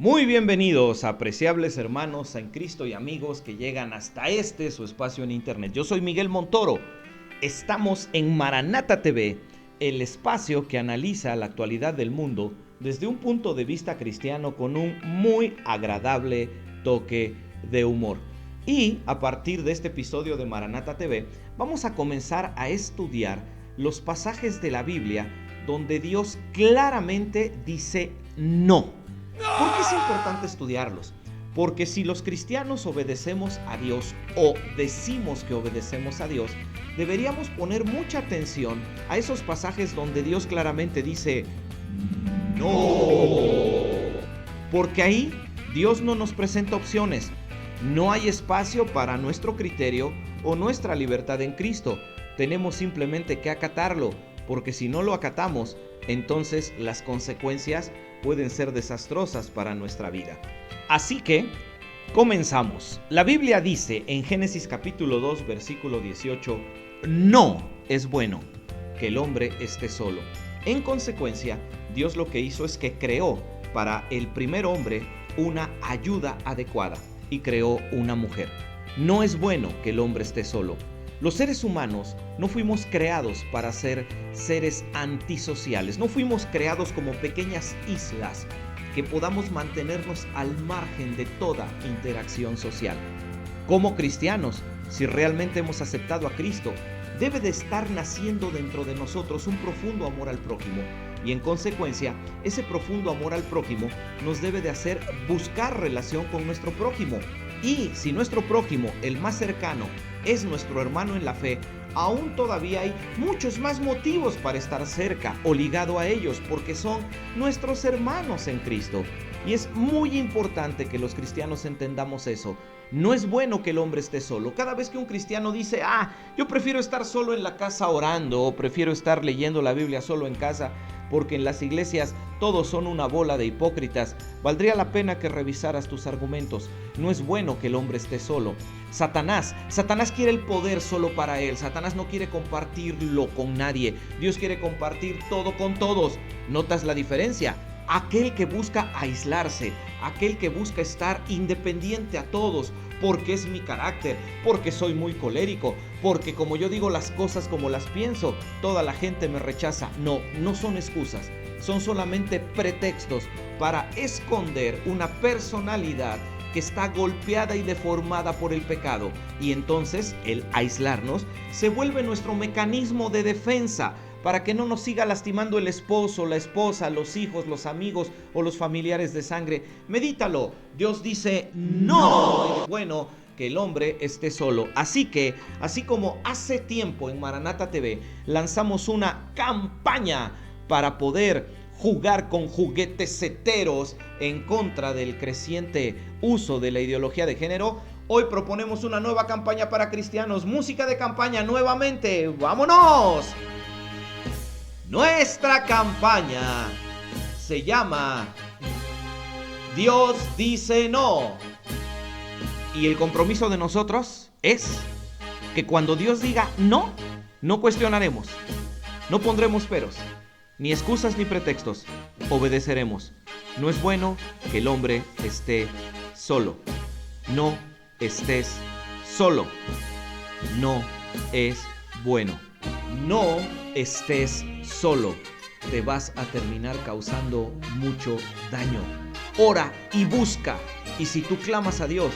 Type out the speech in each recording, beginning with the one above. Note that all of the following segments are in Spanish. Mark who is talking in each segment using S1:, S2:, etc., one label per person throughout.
S1: Muy bienvenidos, apreciables hermanos en Cristo y amigos que llegan hasta su espacio en internet. Yo soy Miguel Montoro. Estamos en Maranata TV, el espacio que analiza la actualidad del mundo desde un punto de vista cristiano con un muy agradable toque de humor. Y a partir de este episodio de Maranata TV, vamos a comenzar a estudiar los pasajes de la Biblia donde Dios claramente dice no. ¿Por qué es importante estudiarlos? Porque si los cristianos obedecemos a Dios o decimos que obedecemos a Dios, deberíamos poner mucha atención a esos pasajes donde Dios claramente dice no. Porque ahí Dios no nos presenta opciones. No hay espacio para nuestro criterio o nuestra libertad en Cristo. Tenemos simplemente que acatarlo, porque si no lo acatamos, entonces las consecuencias pueden ser desastrosas para nuestra vida. Así que, comenzamos. La Biblia dice en Génesis capítulo 2, versículo 18, no es bueno que el hombre esté solo. En consecuencia, Dios lo que hizo es que creó para el primer hombre una ayuda adecuada y creó una mujer. No es bueno que el hombre esté solo. Los seres humanos no fuimos creados para ser seres antisociales, no fuimos creados como pequeñas islas que podamos mantenernos al margen de toda interacción social. Como cristianos, si realmente hemos aceptado a Cristo, debe de estar naciendo dentro de nosotros un profundo amor al prójimo y en consecuencia, ese profundo amor al prójimo nos debe de hacer buscar relación con nuestro prójimo. Y si nuestro prójimo, el más cercano, es nuestro hermano en la fe, aún todavía hay muchos más motivos para estar cerca o ligado a ellos, porque son nuestros hermanos en Cristo. Y es muy importante que los cristianos entendamos eso. No es bueno que el hombre esté solo. Cada vez que un cristiano dice, yo prefiero estar solo en la casa orando, o prefiero estar leyendo la Biblia solo en casa, porque en las iglesias todos son una bola de hipócritas, valdría la pena que revisaras tus argumentos. No es bueno que el hombre esté solo. Satanás quiere el poder solo para él. Satanás no quiere compartirlo con nadie. Dios quiere compartir todo con todos. ¿Notas la diferencia? Aquel que busca aislarse, aquel que busca estar independiente a todos, porque es mi carácter, porque soy muy colérico, porque como yo digo las cosas como las pienso, toda la gente me rechaza. No son excusas, son solamente pretextos para esconder una personalidad que está golpeada y deformada por el pecado. Y entonces el aislarnos se vuelve nuestro mecanismo de defensa para que no nos siga lastimando el esposo, la esposa, los hijos, los amigos o los familiares de sangre. Medítalo. Dios dice no. Es bueno que el hombre esté solo. Así que, así como hace tiempo en Maranata TV lanzamos una campaña para poder jugar con juguetes ceteros en contra del creciente uso de la ideología de género, hoy proponemos una nueva campaña para cristianos. Música de campaña nuevamente. ¡Vámonos! Nuestra campaña se llama Dios dice no. Y el compromiso de nosotros es que cuando Dios diga no, no cuestionaremos, no pondremos peros, ni excusas ni pretextos, obedeceremos. No es bueno que el hombre esté solo. No estés solo. No es bueno. No estés solo. Te vas a terminar causando mucho daño. Ora y busca. Y si tú clamas a Dios,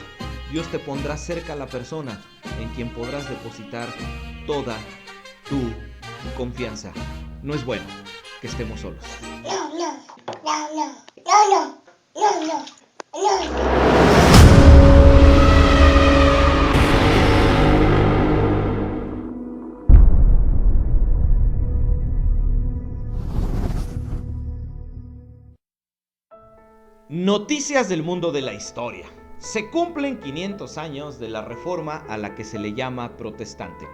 S1: Dios te pondrá cerca a la persona en quien podrás depositar toda tu confianza. No es bueno que estemos solos. Noticias del mundo de la historia. Se cumplen 500 años de la reforma a la que se le llama protestante.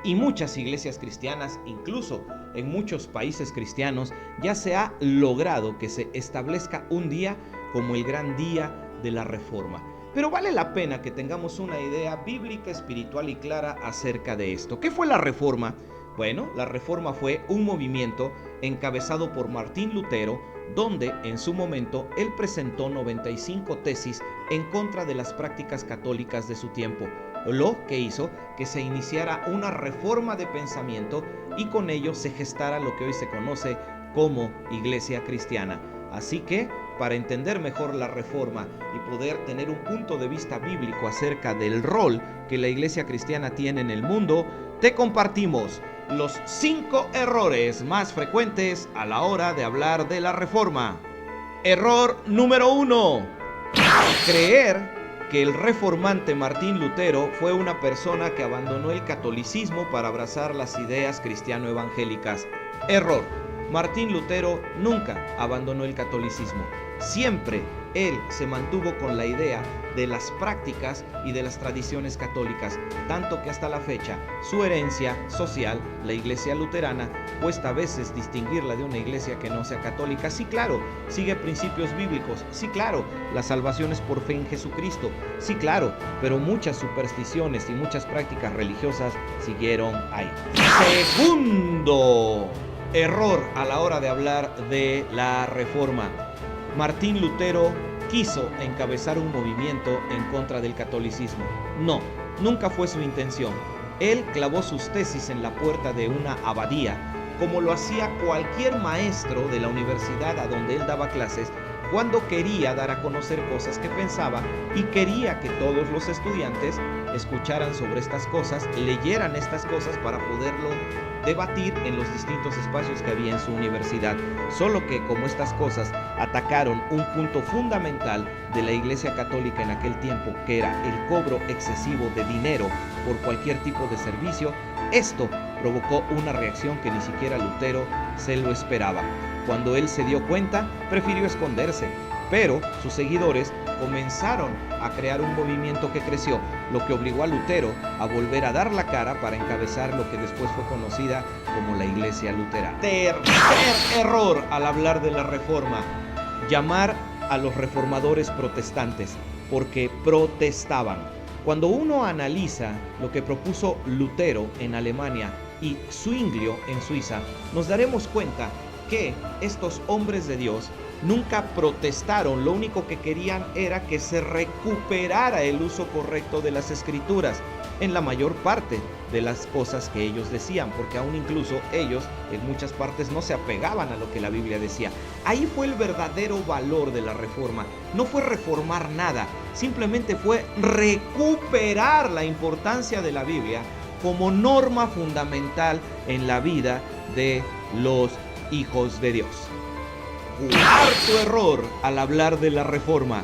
S1: Y muchas iglesias cristianas, incluso en muchos países cristianos, ya se ha logrado que se establezca un día como el gran día de la Reforma. Pero vale la pena que tengamos una idea bíblica, espiritual y clara acerca de esto. ¿Qué fue la Reforma? Bueno, la Reforma fue un movimiento encabezado por Martín Lutero, donde en su momento él presentó 95 tesis en contra de las prácticas católicas de su tiempo, lo que hizo que se iniciara una reforma de pensamiento y con ello se gestara lo que hoy se conoce como Iglesia Cristiana. Así que, para entender mejor la Reforma y poder tener un punto de vista bíblico acerca del rol que la Iglesia Cristiana tiene en el mundo, te compartimos los 5 errores más frecuentes a la hora de hablar de la Reforma. Error número 1. Creer que el reformante Martín Lutero fue una persona que abandonó el catolicismo para abrazar las ideas cristiano-evangélicas. Error. Martín Lutero nunca abandonó el catolicismo. Siempre él se mantuvo con la idea de las prácticas y de las tradiciones católicas, tanto que hasta la fecha su herencia social, la iglesia luterana, cuesta a veces distinguirla de una iglesia que no sea católica. Sí, claro, sigue principios bíblicos, sí, claro, la salvación es por fe en Jesucristo, sí, claro, pero muchas supersticiones y muchas prácticas religiosas siguieron ahí. Segundo error a la hora de hablar de la Reforma. Martín Lutero quiso encabezar un movimiento en contra del catolicismo. No, nunca fue su intención. Él clavó sus tesis en la puerta de una abadía, como lo hacía cualquier maestro de la universidad a donde él daba clases, cuando quería dar a conocer cosas que pensaba y quería que todos los estudiantes escucharan sobre estas cosas, leyeran estas cosas para poderlo debatir en los distintos espacios que había en su universidad. Solo que como estas cosas atacaron un punto fundamental de la Iglesia Católica en aquel tiempo, que era el cobro excesivo de dinero por cualquier tipo de servicio, esto provocó una reacción que ni siquiera Lutero se lo esperaba. Cuando él se dio cuenta, prefirió esconderse, pero sus seguidores comenzaron a crear un movimiento que creció, lo que obligó a Lutero a volver a dar la cara para encabezar lo que después fue conocida como la Iglesia Luterana. Tercer error al hablar de la Reforma: llamar a los reformadores protestantes, porque protestaban. Cuando uno analiza lo que propuso Lutero en Alemania y Zwinglio en Suiza, nos daremos cuenta que estos hombres de Dios nunca protestaron. Lo único que querían era que se recuperara el uso correcto de las escrituras en la mayor parte de las cosas que ellos decían, porque aún incluso ellos en muchas partes no se apegaban a lo que la Biblia decía. Ahí fue el verdadero valor de la Reforma. No fue reformar nada, simplemente fue recuperar la importancia de la Biblia como norma fundamental en la vida de los hijos de Dios. Cuarto error al hablar de la Reforma: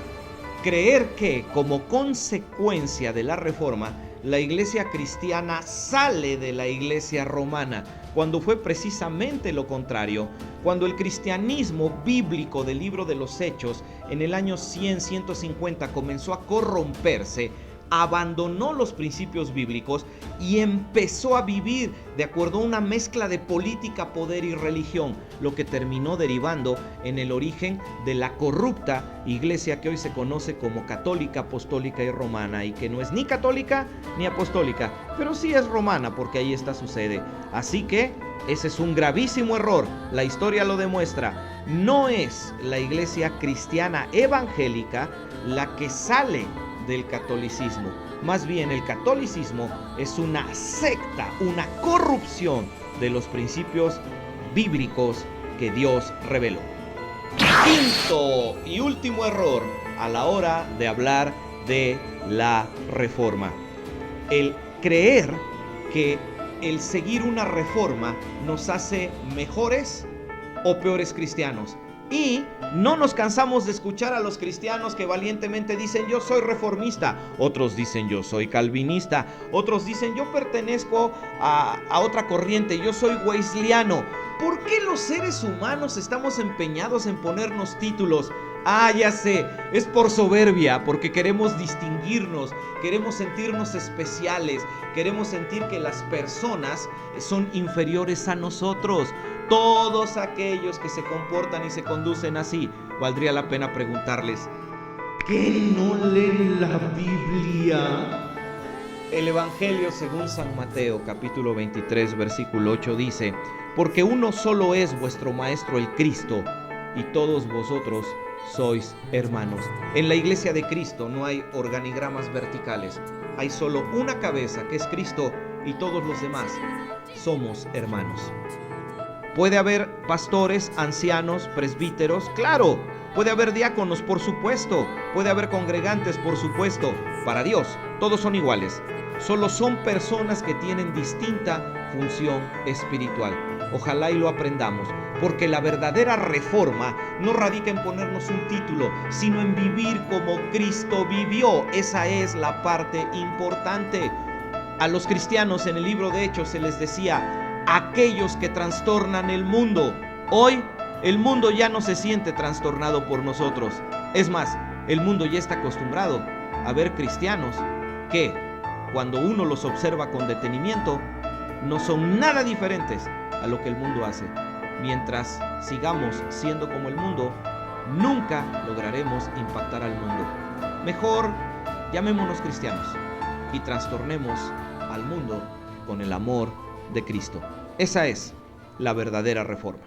S1: creer que como consecuencia de la Reforma la iglesia cristiana sale de la iglesia romana, cuando fue precisamente lo contrario. Cuando el cristianismo bíblico del libro de los Hechos en el año 100-150 comenzó a corromperse, abandonó los principios bíblicos y empezó a vivir de acuerdo a una mezcla de política, poder y religión, lo que terminó derivando en el origen de la corrupta iglesia que hoy se conoce como católica, apostólica y romana, y que no es ni católica ni apostólica, pero sí es romana, porque ahí está su sede. Así que ese es un gravísimo error. La historia lo demuestra. No es la iglesia cristiana evangélica la que sale del catolicismo. Más bien, el catolicismo es una secta, una corrupción de los principios bíblicos que Dios reveló. Quinto y último error a la hora de hablar de la Reforma: el creer que el seguir una reforma nos hace mejores o peores cristianos. Y no nos cansamos de escuchar a los cristianos que valientemente dicen: yo soy reformista, otros dicen: yo soy calvinista, otros dicen: yo pertenezco a otra corriente, yo soy wesleyano. ¿Por qué los seres humanos estamos empeñados en ponernos títulos? Ah, ya sé, es por soberbia, porque queremos distinguirnos, queremos sentirnos especiales, queremos sentir que las personas son inferiores a nosotros. Todos aquellos que se comportan y se conducen así, valdría la pena preguntarles, ¿qué no leen la Biblia? El Evangelio según San Mateo, capítulo 23, versículo 8 dice, porque uno solo es vuestro Maestro el Cristo, y todos vosotros sois hermanos. En la iglesia de Cristo no hay organigramas verticales, hay solo una cabeza que es Cristo y todos los demás somos hermanos. Puede haber pastores, ancianos, presbíteros, claro. Puede haber diáconos, por supuesto. Puede haber congregantes, por supuesto. Para Dios, todos son iguales. Solo son personas que tienen distinta función espiritual. Ojalá y lo aprendamos, porque la verdadera reforma no radica en ponernos un título, sino en vivir como Cristo vivió. Esa es la parte importante. A los cristianos en el libro de Hechos se les decía, aquellos que trastornan el mundo. Hoy el mundo ya no se siente trastornado por nosotros. Es más, el mundo ya está acostumbrado a ver cristianos que, cuando uno los observa con detenimiento, no son nada diferentes a lo que el mundo hace. Mientras sigamos siendo como el mundo, nunca lograremos impactar al mundo. Mejor llamémonos cristianos y trastornemos al mundo con el amor de Cristo. Esa es la verdadera reforma.